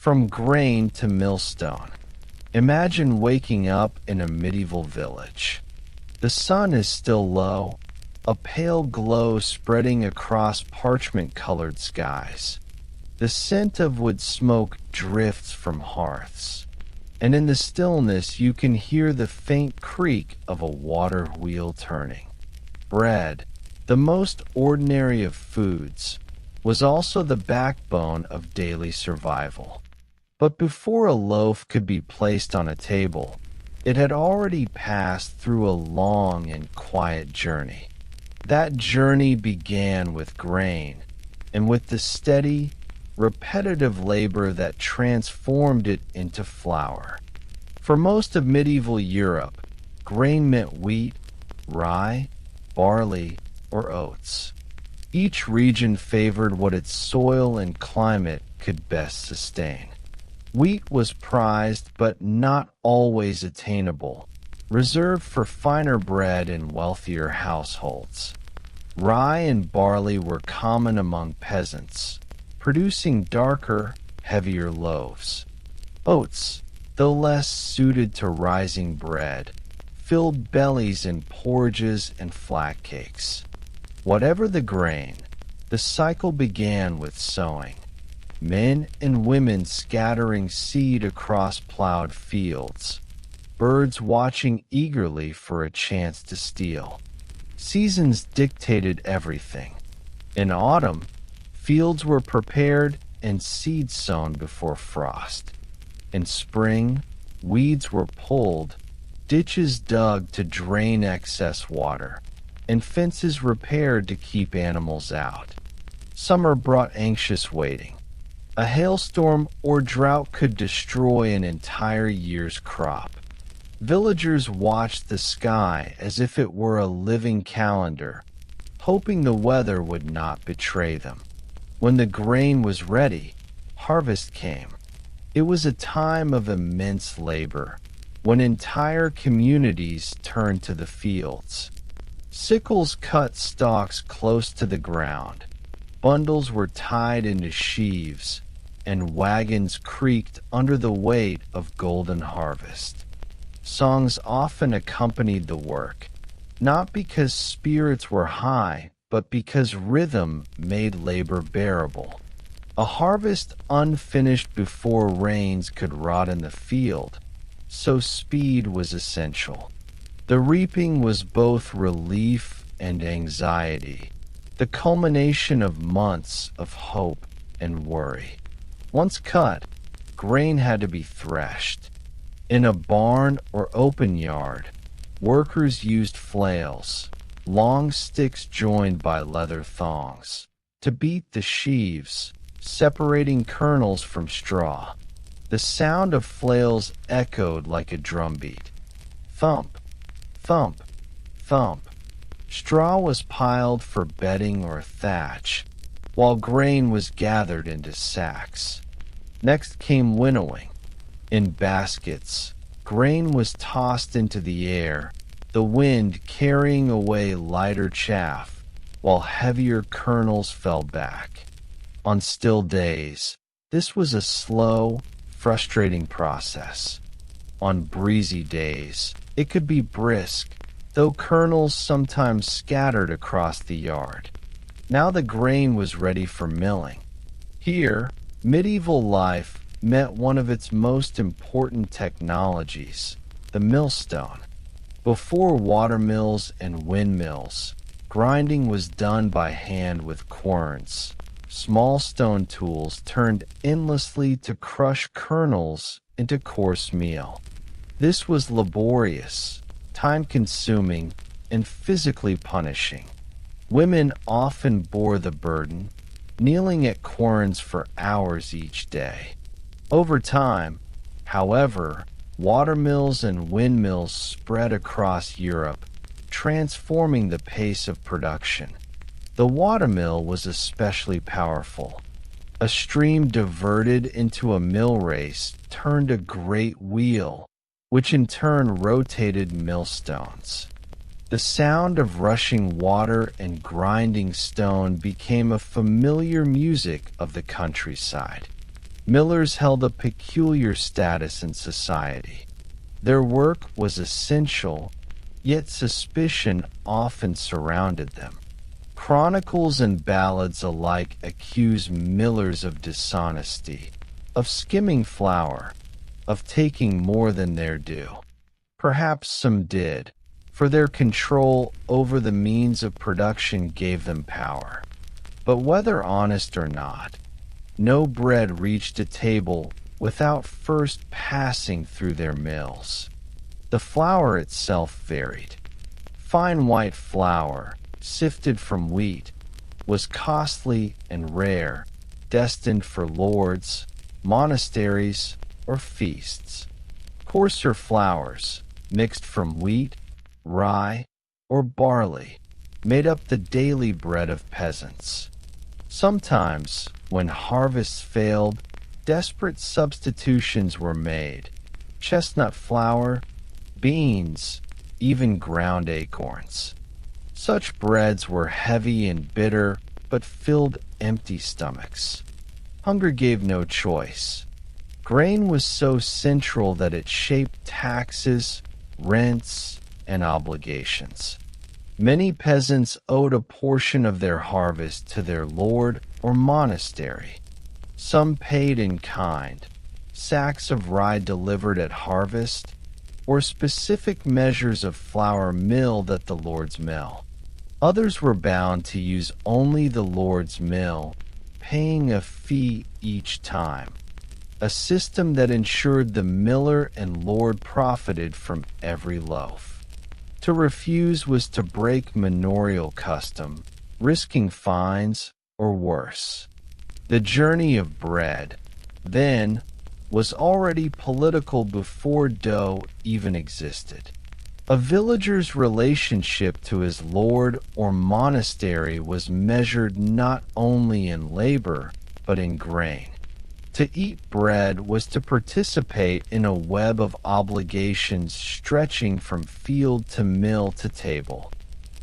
From grain to millstone. Imagine waking up in a medieval village. The sun is still low, a pale glow spreading across parchment-colored skies. The scent of wood smoke drifts from hearths, and in the stillness you can hear the faint creak of a water wheel turning. Bread, the most ordinary of foods, was also the backbone of daily survival. But before a loaf could be placed on a table, it had already passed through a long and quiet journey. That journey began with grain, and with the steady, repetitive labor that transformed it into flour. For most of medieval Europe, grain meant wheat, rye, barley, or oats. Each region favored what its soil and climate could best sustain. Wheat was prized but not always attainable, reserved for finer bread in wealthier households. Rye and barley were common among peasants, producing darker, heavier loaves. Oats, though less suited to rising bread, filled bellies in porridges and flat cakes. Whatever the grain, the cycle began with sowing. Men and women scattering seed across plowed fields, birds watching eagerly for a chance to steal. Seasons dictated everything. In autumn, fields were prepared and seeds sown before frost. In spring, weeds were pulled, ditches dug to drain excess water, and fences repaired to keep animals out. Summer brought anxious waiting. A hailstorm or drought could destroy an entire year's crop. Villagers watched the sky as if it were a living calendar, hoping the weather would not betray them. When the grain was ready, harvest came. It was a time of immense labor, when entire communities turned to the fields. Sickles cut stalks close to the ground. Bundles were tied into sheaves, and wagons creaked under the weight of golden harvest. Songs often accompanied the work, not because spirits were high, but because rhythm made labor bearable. A harvest unfinished before rains could rot in the field, so speed was essential. The reaping was both relief and anxiety, the culmination of months of hope and worry. Once cut, grain had to be threshed. In a barn or open yard, workers used flails, long sticks joined by leather thongs, to beat the sheaves, separating kernels from straw. The sound of flails echoed like a drumbeat. Thump, thump, thump. Straw was piled for bedding or thatch, while grain was gathered into sacks. Next came winnowing. In baskets, grain was tossed into the air, the wind carrying away lighter chaff, while heavier kernels fell back. On still days, this was a slow, frustrating process. On breezy days, it could be brisk, though kernels sometimes scattered across the yard. Now the grain was ready for milling. Here, medieval life met one of its most important technologies, the millstone. Before watermills and windmills, grinding was done by hand with querns, small stone tools turned endlessly to crush kernels into coarse meal. This was laborious, time-consuming, and physically punishing. Women often bore the burden, kneeling at querns for hours each day. Over time, however, watermills and windmills spread across Europe, transforming the pace of production. The watermill was especially powerful. A stream diverted into a mill race turned a great wheel, which in turn rotated millstones. The sound of rushing water and grinding stone became a familiar music of the countryside. Millers held a peculiar status in society. Their work was essential, yet suspicion often surrounded them. Chronicles and ballads alike accuse millers of dishonesty, of skimming flour, of taking more than their due. Perhaps some did, for their control over the means of production gave them power. But whether honest or not, no bread reached a table without first passing through their mills. The flour itself varied. Fine white flour, sifted from wheat, was costly and rare, destined for lords, monasteries, or feasts. Coarser flours, mixed from wheat, rye, or barley, made up the daily bread of peasants. Sometimes, when harvests failed, desperate substitutions were made: chestnut flour, beans, even ground acorns. Such breads were heavy and bitter, but filled empty stomachs. Hunger gave no choice. Grain was so central that it shaped taxes, rents, and obligations. Many peasants owed a portion of their harvest to their lord or monastery. Some paid in kind, sacks of rye delivered at harvest, or specific measures of flour milled at the lord's mill. Others were bound to use only the lord's mill, paying a fee each time, a system that ensured the miller and lord profited from every loaf. To refuse was to break manorial custom, risking fines or worse. The journey of bread, then, was already political before dough even existed. A villager's relationship to his lord or monastery was measured not only in labor, but in grain. To eat bread was to participate in a web of obligations stretching from field to mill to table.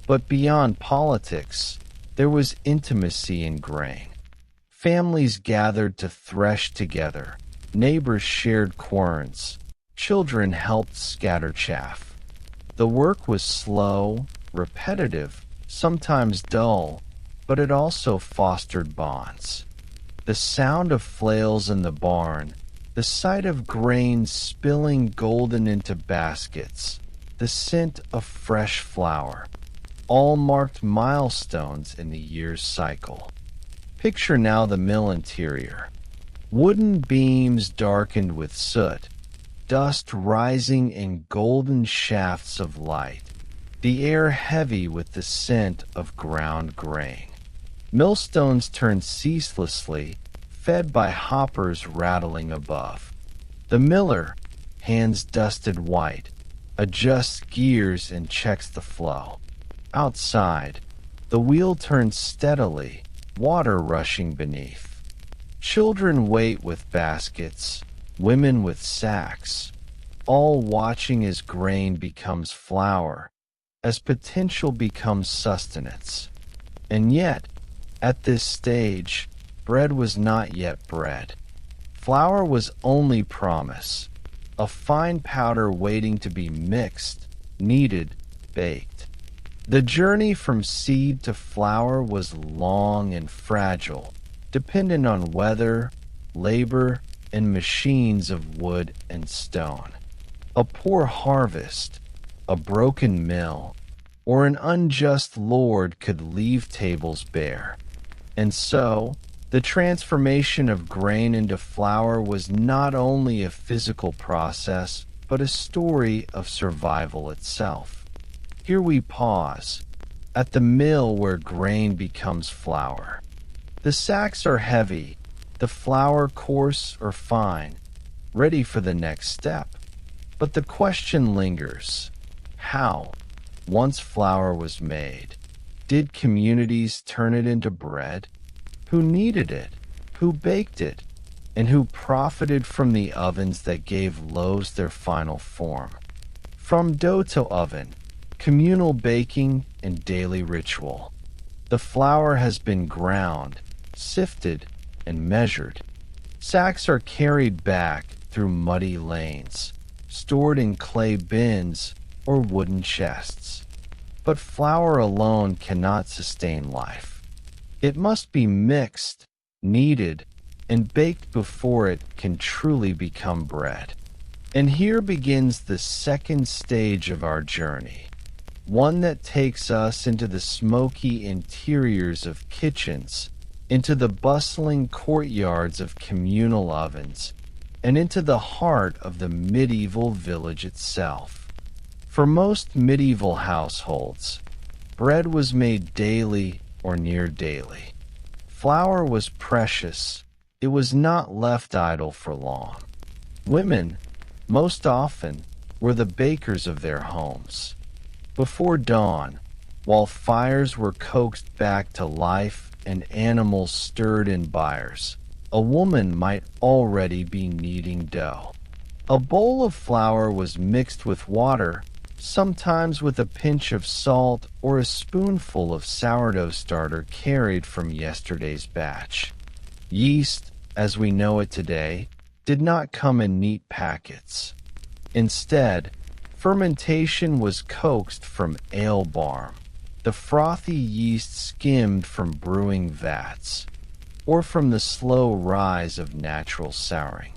But beyond politics, there was intimacy in grain. Families gathered to thresh together, neighbors shared querns, children helped scatter chaff. The work was slow, repetitive, sometimes dull, but it also fostered bonds. The sound of flails in the barn, the sight of grain spilling golden into baskets, the scent of fresh flour, all marked milestones in the year's cycle. Picture now the mill interior. Wooden beams darkened with soot, dust rising in golden shafts of light, the air heavy with the scent of ground grain. Millstones turned ceaselessly, fed by hoppers rattling above. The miller, hands dusted white, adjusts gears and checks the flow. Outside, the wheel turns steadily, water rushing beneath. Children wait with baskets, women with sacks, all watching as grain becomes flour, as potential becomes sustenance. And yet, at this stage, bread was not yet bread. Flour was only promise, a fine powder waiting to be mixed, kneaded, baked. The journey from seed to flour was long and fragile, dependent on weather, labor, and machines of wood and stone. A poor harvest, a broken mill, or an unjust lord could leave tables bare. And so, the transformation of grain into flour was not only a physical process, but a story of survival itself. Here we pause, at the mill where grain becomes flour. The sacks are heavy, the flour coarse or fine, ready for the next step. But the question lingers: how, once flour was made, did communities turn it into bread? Who kneaded it? Who baked it? And who profited from the ovens that gave loaves their final form? From dough to oven, communal baking and daily ritual, the flour has been ground, sifted, and measured. Sacks are carried back through muddy lanes, stored in clay bins or wooden chests. But flour alone cannot sustain life. It must be mixed, kneaded, and baked before it can truly become bread. And here begins the second stage of our journey, one that takes us into the smoky interiors of kitchens, into the bustling courtyards of communal ovens, and into the heart of the medieval village itself. For most medieval households, bread was made daily or near daily. Flour was precious. It was not left idle for long. Women, most often, were the bakers of their homes. Before dawn, while fires were coaxed back to life and animals stirred in byres, a woman might already be kneading dough. A bowl of flour was mixed with water, sometimes with a pinch of salt or a spoonful of sourdough starter carried from yesterday's batch. Yeast, as we know it today, did not come in neat packets. Instead, fermentation was coaxed from ale barm, the frothy yeast skimmed from brewing vats, or from the slow rise of natural souring.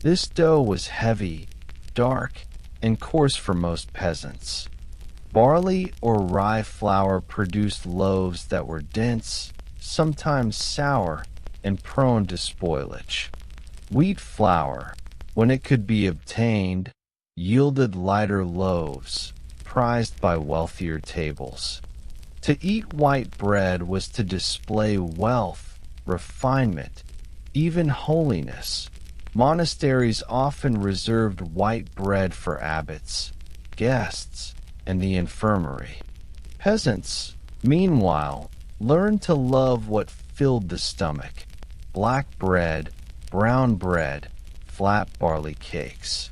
This dough was heavy, dark, and coarse for most peasants. Barley or rye flour produced loaves that were dense, sometimes sour, and prone to spoilage. Wheat flour, when it could be obtained, yielded lighter loaves, prized by wealthier tables. To eat white bread was to display wealth, refinement, even holiness. Monasteries often reserved white bread for abbots, guests, and the infirmary. Peasants, meanwhile, learned to love what filled the stomach: black bread, brown bread, flat barley cakes.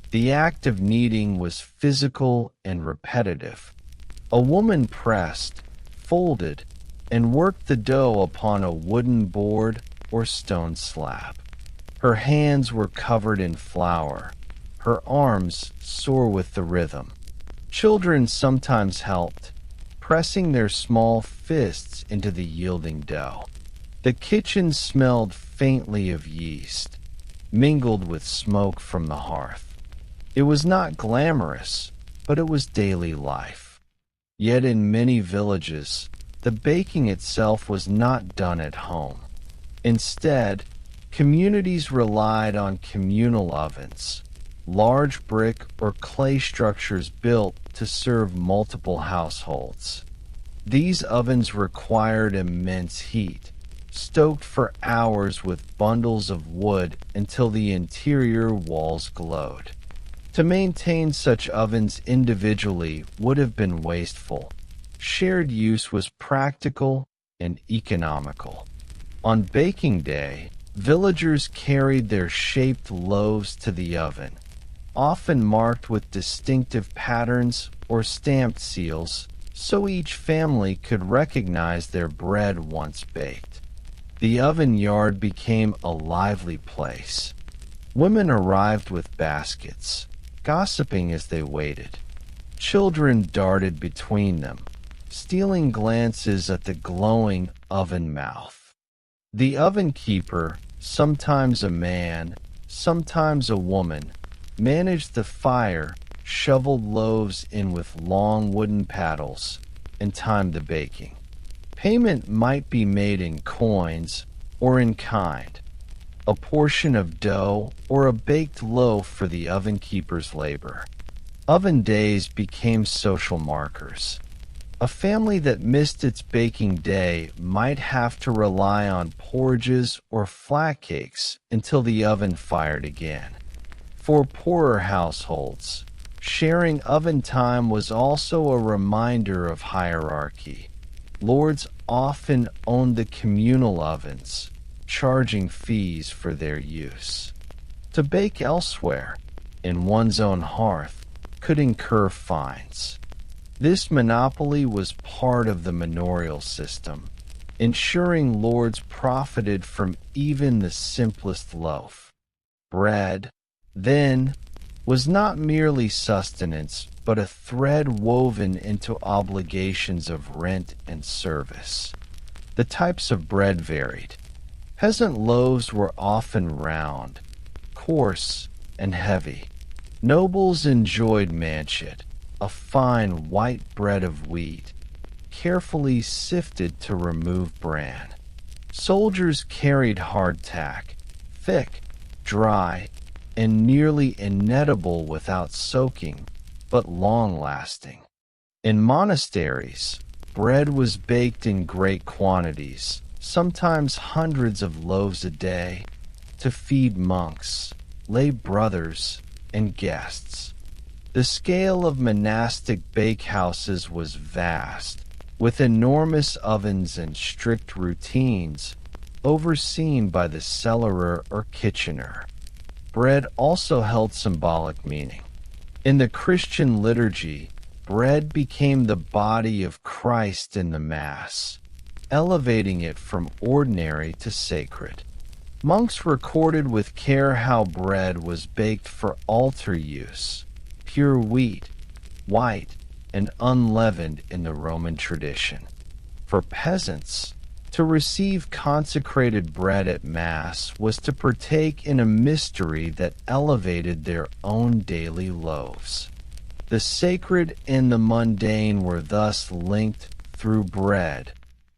The act of kneading was physical and repetitive. A woman pressed, folded, and worked the dough upon a wooden board or stone slab. Her hands were covered in flour, her arms sore with the rhythm. Children sometimes helped, pressing their small fists into the yielding dough. The kitchen smelled faintly of yeast, mingled with smoke from the hearth. It was not glamorous, but it was daily life. Yet in many villages, the baking itself was not done at home. Instead, communities relied on communal ovens, large brick or clay structures built to serve multiple households. These ovens required immense heat, stoked for hours with bundles of wood until the interior walls glowed. To maintain such ovens individually would have been wasteful. Shared use was practical and economical. On baking day, villagers carried their shaped loaves to the oven, often marked with distinctive patterns or stamped seals, so each family could recognize their bread once baked. The oven yard became a lively place. Women arrived with baskets, gossiping as they waited. Children darted between them, stealing glances at the glowing oven mouth. The oven keeper, sometimes a man, sometimes a woman, managed the fire, shoveled loaves in with long wooden paddles, and timed the baking. Payment might be made in coins or in kind, a portion of dough or a baked loaf for the oven keeper's labor. Oven days became social markers. A family that missed its baking day might have to rely on porridges or flat cakes until the oven fired again. For poorer households, sharing oven time was also a reminder of hierarchy. Lords often owned the communal ovens, charging fees for their use. To bake elsewhere, in one's own hearth, could incur fines. This monopoly was part of the manorial system, ensuring lords profited from even the simplest loaf. Bread, then, was not merely sustenance, but a thread woven into obligations of rent and service. The types of bread varied. Peasant loaves were often round, coarse, and heavy. Nobles enjoyed manchet, a fine white bread of wheat, carefully sifted to remove bran. Soldiers carried hardtack, thick, dry, and nearly ineatable without soaking, but long-lasting. In monasteries, bread was baked in great quantities, sometimes hundreds of loaves a day, to feed monks, lay brothers, and guests. The scale of monastic bakehouses was vast, with enormous ovens and strict routines, overseen by the cellarer or kitchener. Bread also held symbolic meaning. In the Christian liturgy, bread became the body of Christ in the Mass, elevating it from ordinary to sacred. Monks recorded with care how bread was baked for altar use, pure wheat, white, and unleavened in the Roman tradition. For peasants, to receive consecrated bread at Mass was to partake in a mystery that elevated their own daily loaves. The sacred and the mundane were thus linked through bread,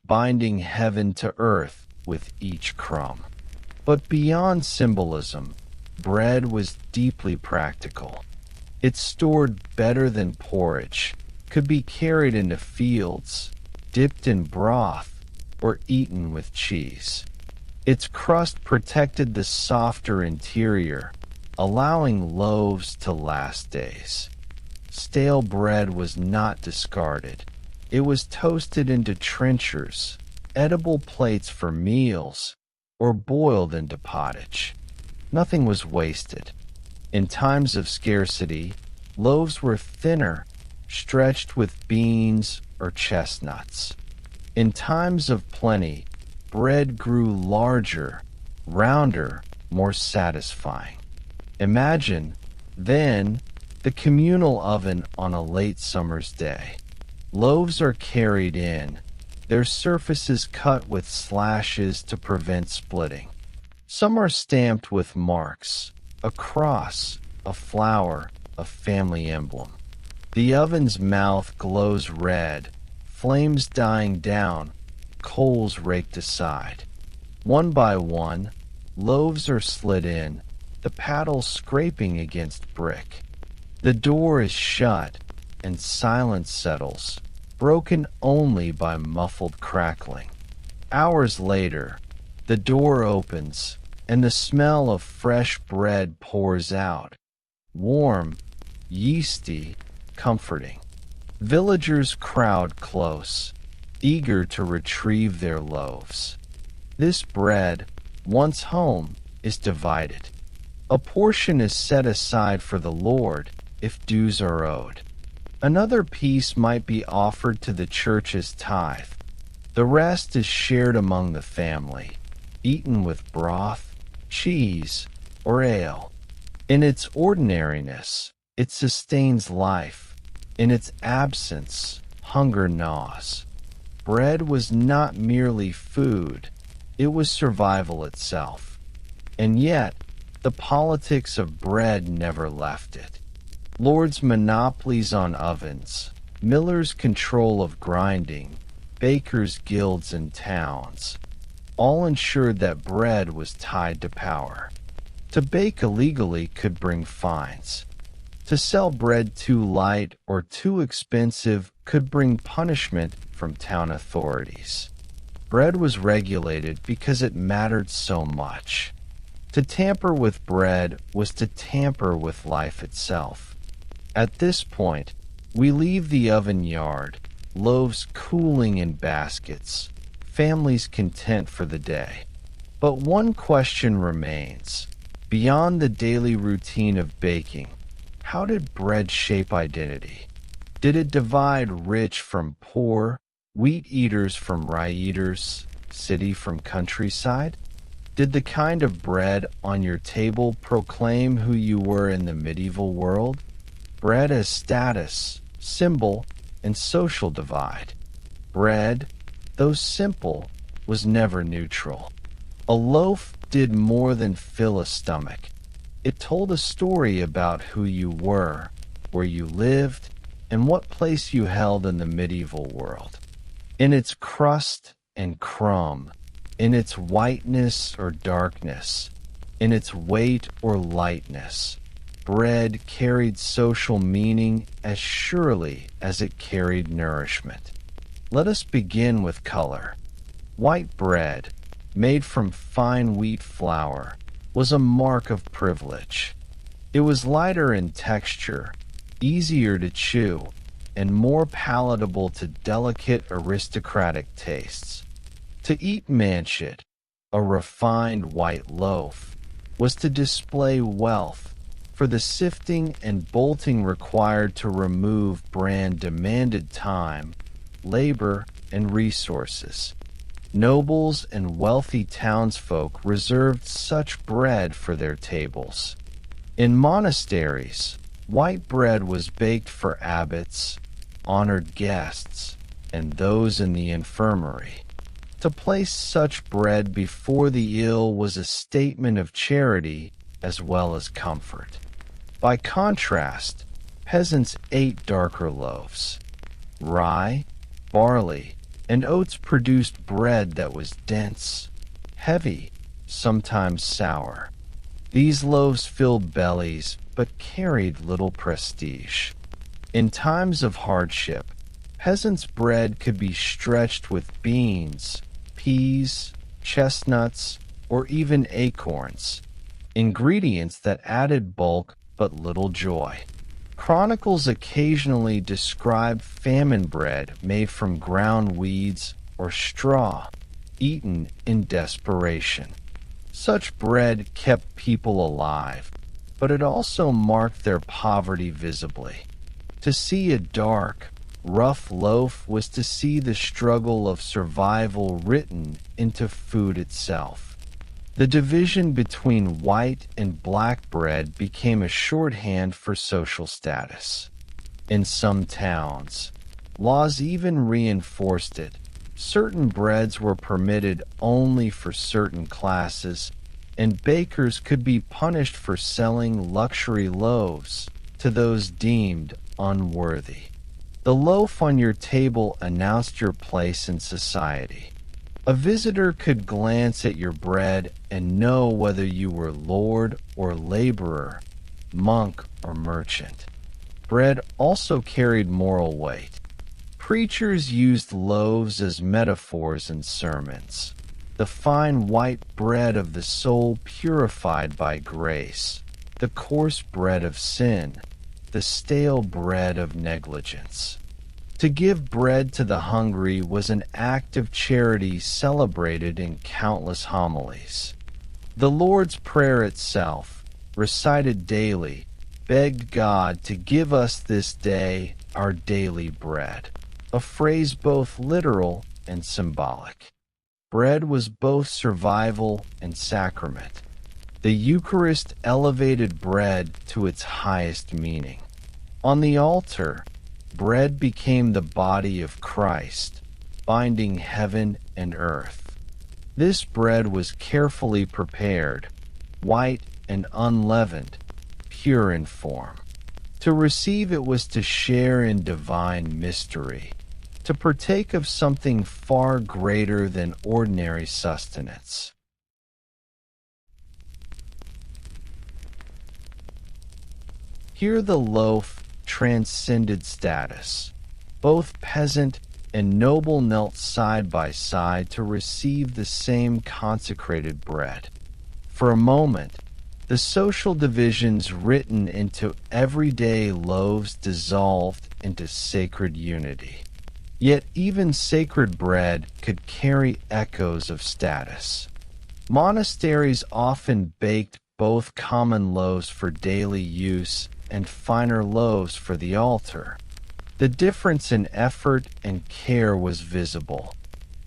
binding heaven to earth with each crumb. But beyond symbolism, bread was deeply practical. It stored better than porridge, could be carried into fields, dipped in broth, or eaten with cheese. Its crust protected the softer interior, allowing loaves to last days. Stale bread was not discarded. It was toasted into trenchers, edible plates for meals, or boiled into pottage. Nothing was wasted. In times of scarcity, loaves were thinner, stretched with beans or chestnuts. In times of plenty, bread grew larger, rounder, more satisfying. Imagine, then, the communal oven on a late summer's day. Loaves are carried in, their surfaces cut with slashes to prevent splitting. Some are stamped with marks, a cross, a flower, a family emblem. The oven's mouth glows red, flames dying down, coals raked aside. One by one, loaves are slid in, the paddles scraping against brick. The door is shut, and silence settles, broken only by muffled crackling. Hours later, the door opens, and the smell of fresh bread pours out, warm, yeasty, comforting. Villagers crowd close, eager to retrieve their loaves. This bread, once home, is divided. A portion is set aside for the Lord if dues are owed. Another piece might be offered to the church's tithe. The rest is shared among the family, eaten with broth, cheese, or ale. In its ordinariness, it sustains life. In its absence, hunger gnaws. Bread was not merely food, it was survival itself. And yet, the politics of bread never left it. Lords' monopolies on ovens, millers' control of grinding, bakers' guilds in towns, all ensured that bread was tied to power. To bake illegally could bring fines. To sell bread too light or too expensive could bring punishment from town authorities. Bread was regulated because it mattered so much. To tamper with bread was to tamper with life itself. At this point, we leave the oven yard, loaves cooling in baskets, families content for the day. But one question remains. Beyond the daily routine of baking, how did bread shape identity? Did it divide rich from poor, wheat eaters from rye eaters, city from countryside? Did the kind of bread on your table proclaim who you were in the medieval world? Bread as status, symbol, and social divide. Bread, though simple, was never neutral. A loaf did more than fill a stomach. It told a story about who you were, where you lived, and what place you held in the medieval world. In its crust and crumb, in its whiteness or darkness, in its weight or lightness, bread carried social meaning as surely as it carried nourishment. Let us begin with color. White bread, made from fine wheat flour, was a mark of privilege. It was lighter in texture, easier to chew, and more palatable to delicate aristocratic tastes. To eat manchet, a refined white loaf, was to display wealth, for the sifting and bolting required to remove bran demanded time, labor, and resources. Nobles and wealthy townsfolk reserved such bread for their tables. In monasteries, white bread was baked for abbots, honored guests, and those in the infirmary. To place such bread before the ill was a statement of charity as well as comfort. By contrast, peasants ate darker loaves. Rye, barley, and oats produced bread that was dense, heavy, sometimes sour. These loaves filled bellies but carried little prestige. In times of hardship, peasants' bread could be stretched with beans, peas, chestnuts, or even acorns, ingredients that added bulk but little joy. Chronicles occasionally describe famine bread made from ground weeds or straw, eaten in desperation. Such bread kept people alive, but it also marked their poverty visibly. To see a dark, rough loaf was to see the struggle of survival written into food itself. The division between white and black bread became a shorthand for social status. In some towns, laws even reinforced it. Certain breads were permitted only for certain classes, and bakers could be punished for selling luxury loaves to those deemed unworthy. The loaf on your table announced your place in society. A visitor could glance at your bread and know whether you were lord or laborer, monk or merchant. Bread also carried moral weight. Preachers used loaves as metaphors in sermons. The fine white bread of the soul purified by grace, the coarse bread of sin, the stale bread of negligence. To give bread to the hungry was an act of charity celebrated in countless homilies. The Lord's Prayer itself, recited daily, begged God to give us this day our daily bread, a phrase both literal and symbolic. Bread was both survival and sacrament. The Eucharist elevated bread to its highest meaning. On the altar, bread became the body of Christ, binding heaven and earth. This bread was carefully prepared, white and unleavened, pure in form. To receive it was to share in divine mystery, to partake of something far greater than ordinary sustenance. Here the loaf transcended status. Both peasant and noble knelt side by side to receive the same consecrated bread. For a moment, the social divisions written into everyday loaves dissolved into sacred unity. Yet even sacred bread could carry echoes of status. Monasteries often baked both common loaves for daily use and finer loaves for the altar. The difference in effort and care was visible.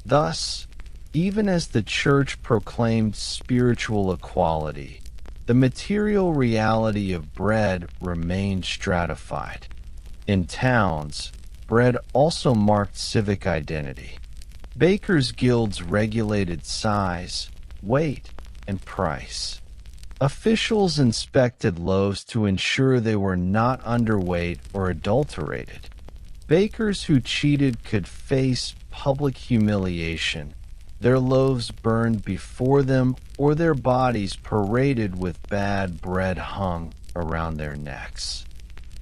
Thus, Even as the church proclaimed spiritual equality, the material reality of bread remained stratified. In towns, bread also marked civic identity. Bakers' guilds regulated size, weight, and price. Officials inspected loaves to ensure they were not underweight or adulterated. Bakers who cheated could face public humiliation, their loaves burned before them, or their bodies paraded with bad bread hung around their necks.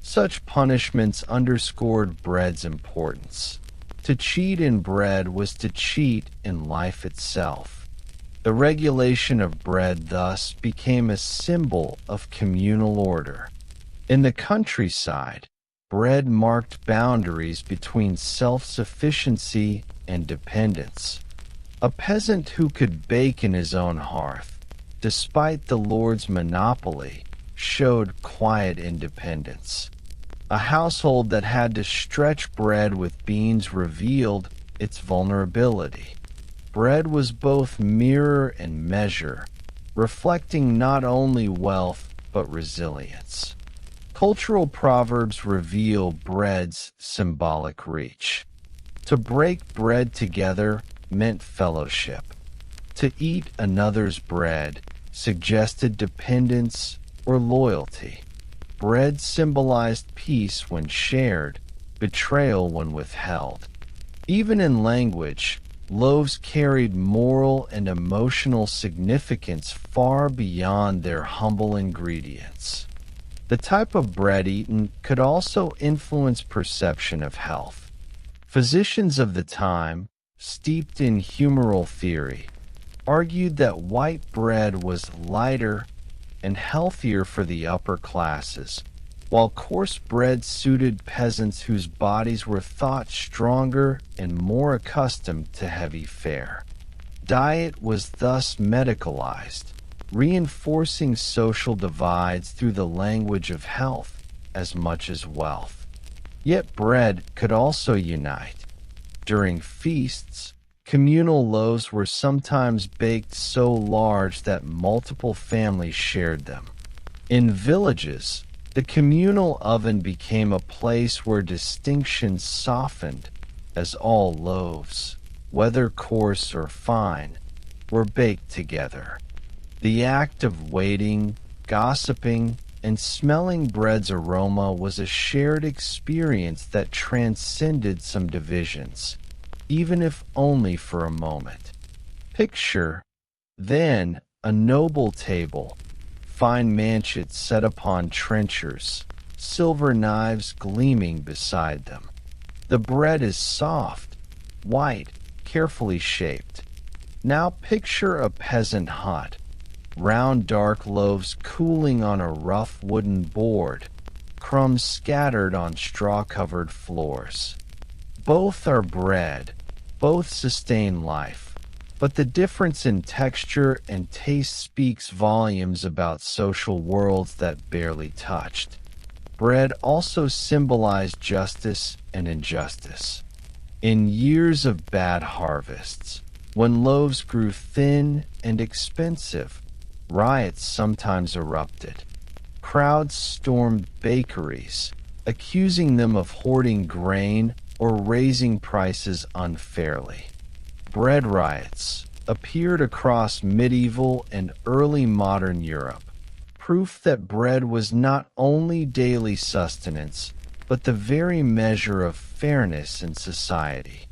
Such punishments underscored bread's importance. To cheat in bread was to cheat in life itself. The regulation of bread thus became a symbol of communal order. In the countryside, bread marked boundaries between self-sufficiency and dependence. A peasant who could bake in his own hearth, despite the lord's monopoly, showed quiet independence. A household that had to stretch bread with beans revealed its vulnerability. Bread was both mirror and measure, reflecting not only wealth but resilience. Cultural proverbs reveal bread's symbolic reach. To break bread together meant fellowship. To eat another's bread suggested dependence or loyalty. Bread symbolized peace when shared, betrayal when withheld. Even in language, loaves carried moral and emotional significance far beyond their humble ingredients. The type of bread eaten could also influence perception of health. Physicians of the time, steeped in humoral theory, argued that white bread was lighter and healthier for the upper classes, while coarse bread suited peasants whose bodies were thought stronger and more accustomed to heavy fare. Diet was thus medicalized, reinforcing social divides through the language of health as much as wealth. Yet bread could also unite. During feasts, communal loaves were sometimes baked so large that multiple families shared them. In villages, the communal oven became a place where distinctions softened, as all loaves, whether coarse or fine, were baked together. The act of waiting, gossiping, and smelling bread's aroma was a shared experience that transcended some divisions, even if only for a moment. Picture, then, a noble table, fine manchets set upon trenchers, silver knives gleaming beside them. The bread is soft, white, carefully shaped. Now picture a peasant hut, round dark loaves cooling on a rough wooden board, crumbs scattered on straw-covered floors. Both are bread, both sustain life, but the difference in texture and taste speaks volumes about social worlds that barely touched. Bread also symbolized justice and injustice. In years of bad harvests, when loaves grew thin and expensive, riots sometimes erupted. Crowds stormed bakeries, accusing them of hoarding grain or raising prices unfairly. Bread riots appeared across medieval and early modern Europe, proof that bread was not only daily sustenance, but the very measure of fairness in society.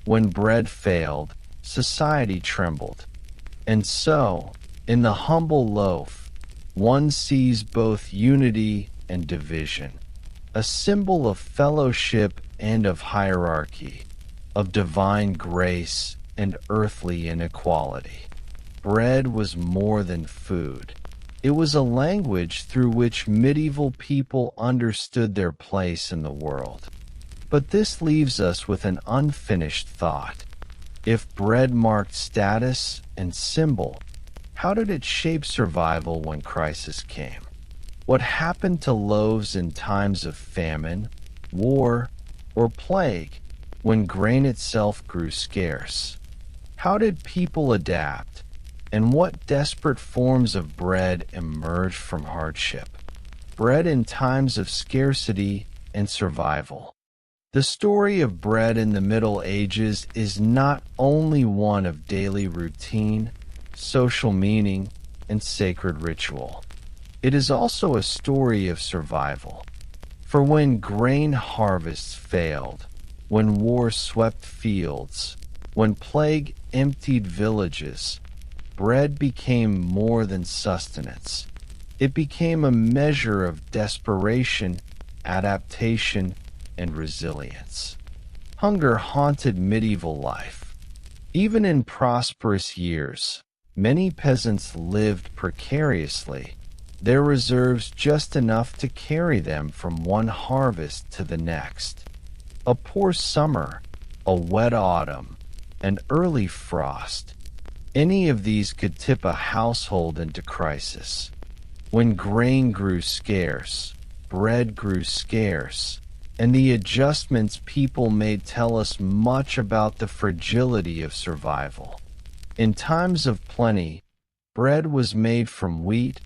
When bread failed, society trembled. And so, in the humble loaf, one sees both unity and division, a symbol of fellowship and of hierarchy, of divine grace and earthly inequality. Bread was more than food. It was a language through which medieval people understood their place in the world. But this leaves us with an unfinished thought. If bread marked status and symbol, how did it shape survival when crisis came? What happened to loaves in times of famine, war, or plague, when grain itself grew scarce? How did people adapt? And what desperate forms of bread emerged from hardship? Bread in times of scarcity and survival. The story of bread in the Middle Ages is not only one of daily routine, social meaning, and sacred ritual. It is also a story of survival. For when grain harvests failed, when war swept fields, when plague emptied villages, bread became more than sustenance. It became a measure of desperation, adaptation, and resilience. Hunger haunted medieval life. Even in prosperous years, many peasants lived precariously, their reserves just enough to carry them from one harvest to the next. A poor summer, a wet autumn, an early frost, any of these could tip a household into crisis. When grain grew scarce, bread grew scarce, and the adjustments people made tell us much about the fragility of survival. In times of plenty, bread was made from wheat,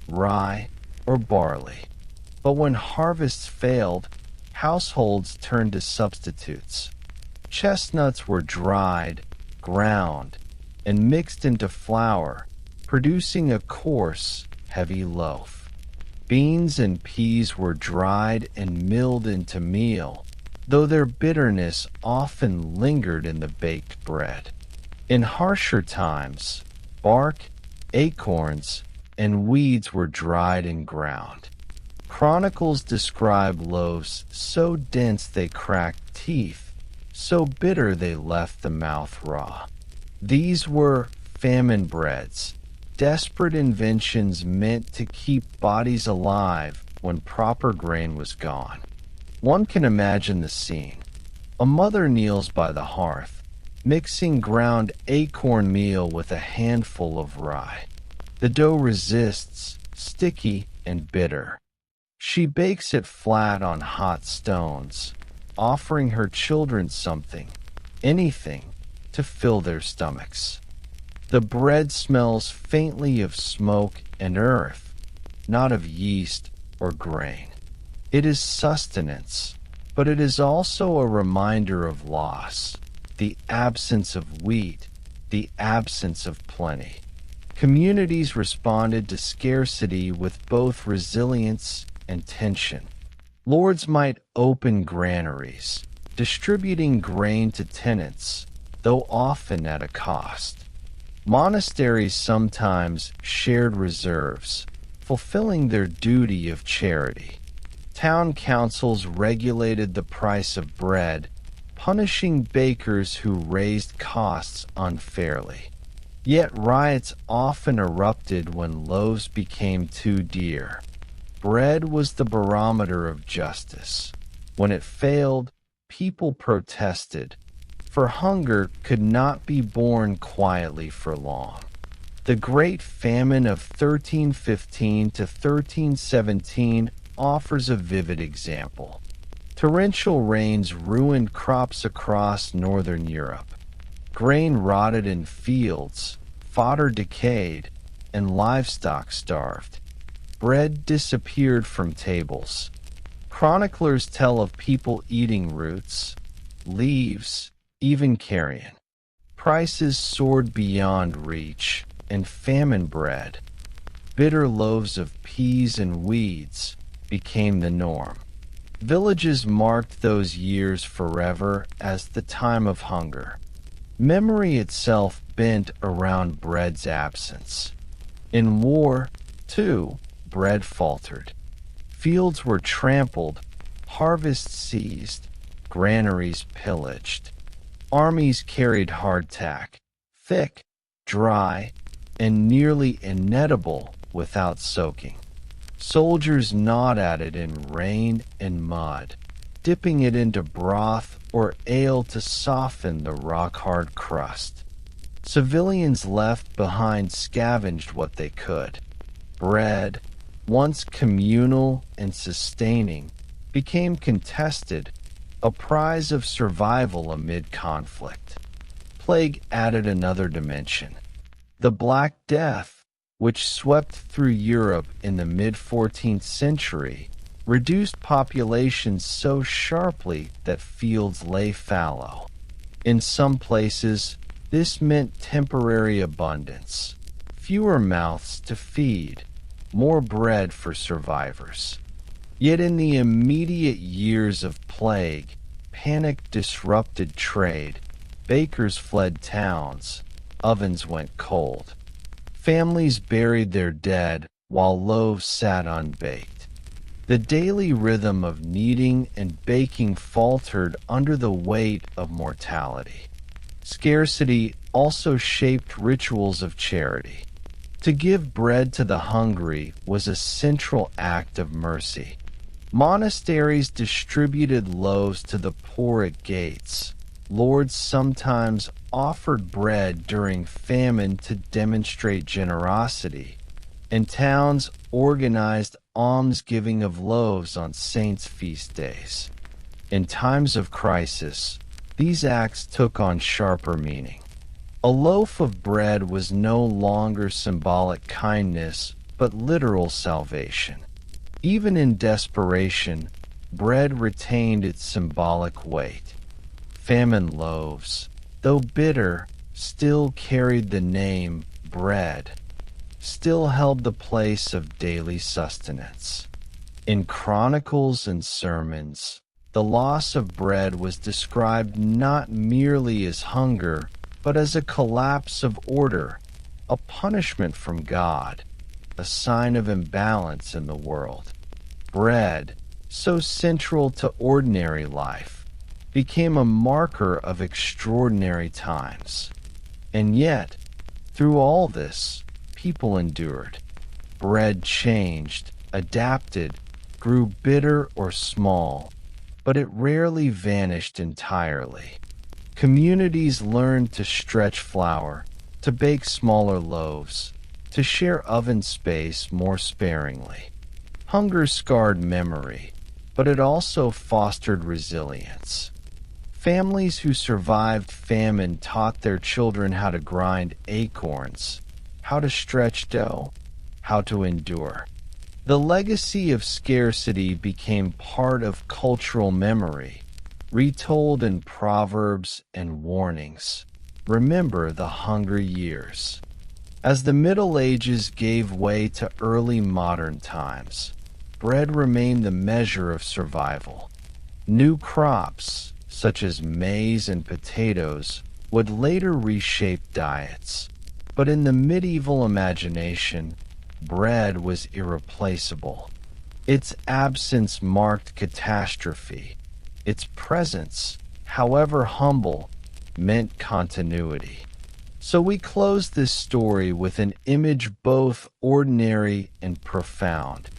rye, or barley. But when harvests failed, households turned to substitutes. Chestnuts were dried, ground, and mixed into flour, producing a coarse, heavy loaf. Beans and peas were dried and milled into meal, though their bitterness often lingered in the baked bread. In harsher times, bark, acorns, and weeds were dried and ground. Chronicles describe loaves so dense they cracked teeth, so bitter they left the mouth raw. These were famine breads, desperate inventions meant to keep bodies alive when proper grain was gone. One can imagine the scene. A mother kneels by the hearth, mixing ground acorn meal with a handful of rye. The dough resists, sticky and bitter. She bakes it flat on hot stones, offering her children something, anything, to fill their stomachs. The bread smells faintly of smoke and earth, not of yeast or grain. It is sustenance, but it is also a reminder of loss, the absence of wheat, the absence of plenty. Communities responded to scarcity with both resilience and tension. Lords might open granaries, distributing grain to tenants, though often at a cost. Monasteries sometimes shared reserves, fulfilling their duty of charity. Town councils regulated the price of bread, punishing bakers who raised costs unfairly. Yet riots often erupted when loaves became too dear. Bread was the barometer of justice. When it failed, people protested, for hunger could not be borne quietly for long. The Great Famine of 1315 to 1317 offers a vivid example. Torrential rains ruined crops across northern Europe. Grain rotted in fields, fodder decayed, and livestock starved. Bread disappeared from tables. Chroniclers tell of people eating roots, leaves, even carrion. Prices soared beyond reach, and famine bread, bitter loaves of peas and weeds, became the norm. Villages marked those years forever as the time of hunger. Memory itself bent around bread's absence. In war, too, bread faltered. Fields were trampled, harvests seized, granaries pillaged. Armies carried hardtack, thick, dry, and nearly inedible without soaking. Soldiers gnawed at it in rain and mud, dipping it into broth or ale to soften the rock-hard crust. Civilians left behind scavenged what they could. Bread, once communal and sustaining, became contested, a prize of survival amid conflict. plague added another dimension. The Black Death, which swept through Europe in the mid-14th century, reduced populations so sharply that fields lay fallow. In some places, this meant temporary abundance, fewer mouths to feed, more bread for survivors. Yet in the immediate years of plague, panic disrupted trade, bakers fled towns, ovens went cold. Families buried their dead while loaves sat unbaked. The daily rhythm of kneading and baking faltered under the weight of mortality. Scarcity also shaped rituals of charity. To give bread to the hungry was a central act of mercy. Monasteries distributed loaves to the poor at gates. Lords sometimes offered bread during famine to demonstrate generosity, and towns organized almsgiving of loaves on saints' feast days. In times of crisis, these acts took on sharper meaning. A loaf of bread was no longer symbolic kindness, but literal salvation. Even in desperation, bread retained its symbolic weight. Famine loaves, though bitter, still carried the name bread, still held the place of daily sustenance. In chronicles and sermons, the loss of bread was described not merely as hunger, but as a collapse of order, a punishment from God, a sign of imbalance in the world. Bread, so central to ordinary life, became a marker of extraordinary times. And yet, through all this, people endured. Bread changed, adapted, grew bitter or small, but it rarely vanished entirely. Communities learned to stretch flour, to bake smaller loaves, to share oven space more sparingly. Hunger scarred memory, but it also fostered resilience. Families who survived famine taught their children how to grind acorns, how to stretch dough, how to endure. The legacy of scarcity became part of cultural memory, retold in proverbs and warnings. Remember the hunger years. As the Middle Ages gave way to early modern times, bread remained the measure of survival. New crops, such as maize and potatoes, would later reshape diets. But in the medieval imagination, bread was irreplaceable. Its absence marked catastrophe. Its presence, however humble, meant continuity. So we close this story with an image both ordinary and profound.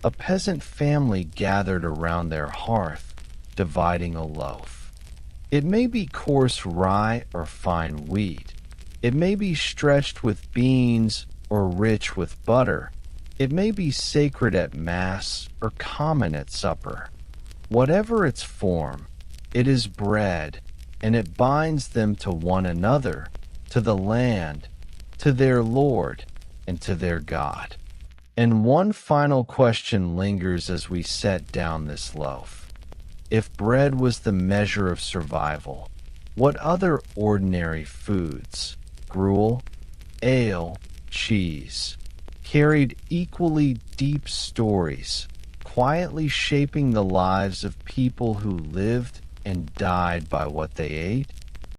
A peasant family gathered around their hearth, dividing a loaf. It may be coarse rye or fine wheat. It may be stretched with beans or rich with butter. It may be sacred at Mass or common at supper. Whatever its form, it is bread, and it binds them to one another, to the land, to their Lord, and to their God. And one final question lingers as we set down this loaf. If bread was the measure of survival, what other ordinary foods, gruel, ale, cheese, carried equally deep stories, quietly shaping the lives of people who lived and died by what they ate?